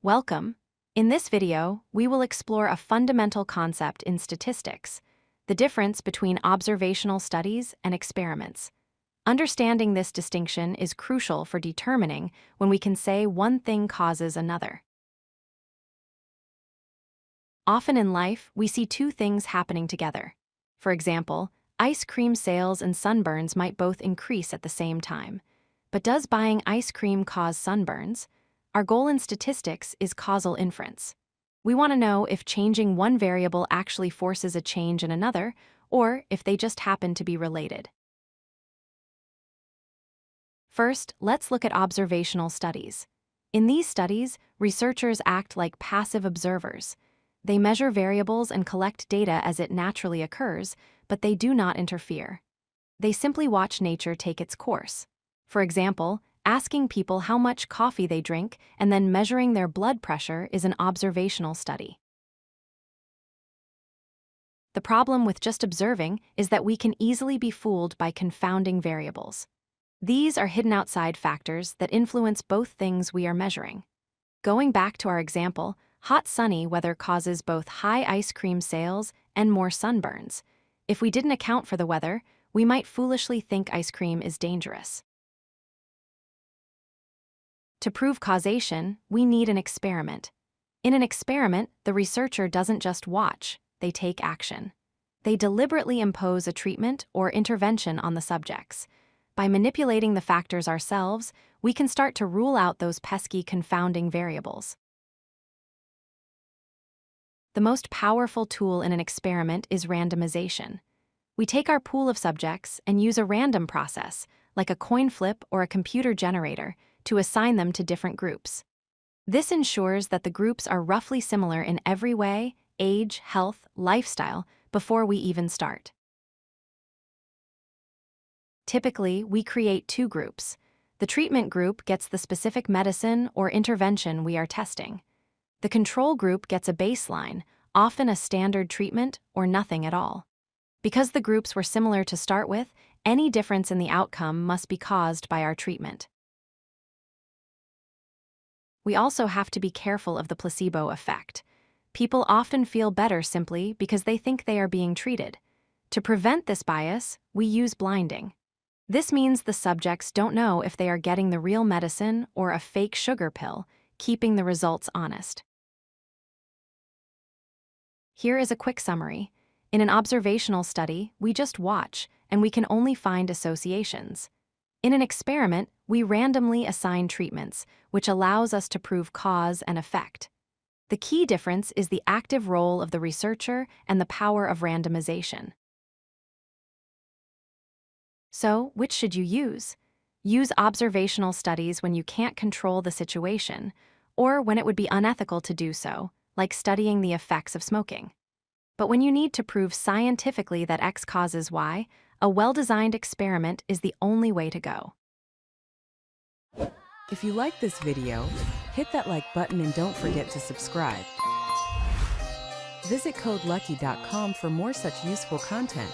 Welcome. In this video, we will explore a fundamental concept in statistics, the difference between observational studies and experiments. Understanding this distinction is crucial for determining when we can say one thing causes another. Often in life, we see two things happening together. For example, ice cream sales and sunburns might both increase at the same time. But does buying ice cream cause sunburns? Our goal in statistics is causal inference. We want to know if changing one variable actually forces a change in another, or if they just happen to be related. First, let's look at observational studies. In these studies, researchers act like passive observers. They measure variables and collect data as it naturally occurs, but they do not interfere. They simply watch nature take its course. For example, asking people how much coffee they drink and then measuring their blood pressure is an observational study. The problem with just observing is that we can easily be fooled by confounding variables. These are hidden outside factors that influence both things we are measuring. Going back to our example, hot sunny weather causes both high ice cream sales and more sunburns. If we didn't account for the weather, we might foolishly think ice cream is dangerous. To prove causation, we need an experiment. In an experiment, the researcher doesn't just watch, they take action. They deliberately impose a treatment or intervention on the subjects. By manipulating the factors ourselves, we can start to rule out those pesky confounding variables. The most powerful tool in an experiment is randomization. We take our pool of subjects and use a random process, like a coin flip or a computer generator, to assign them to different groups. This ensures that the groups are roughly similar in every way, age, health, lifestyle, before we even start. Typically, we create two groups. The treatment group gets the specific medicine or intervention we are testing. The control group gets a baseline, often a standard treatment or nothing at all. Because the groups were similar to start with, any difference in the outcome must be caused by our treatment. We also have to be careful of the placebo effect. People often feel better simply because they think they are being treated. To prevent this bias, we use blinding. This means the subjects don't know if they are getting the real medicine or a fake sugar pill, keeping the results honest. Here is a quick summary. In an observational study, we just watch, and we can only find associations. In an experiment, we randomly assign treatments, which allows us to prove cause and effect. The key difference is the active role of the researcher and the power of randomization. So, which should you use? Use observational studies when you can't control the situation, or when it would be unethical to do so, like studying the effects of smoking. But when you need to prove scientifically that X causes Y, a well-designed experiment is the only way to go. If you like this video, hit that like button and don't forget to subscribe. Visit codelucky.com for more such useful content.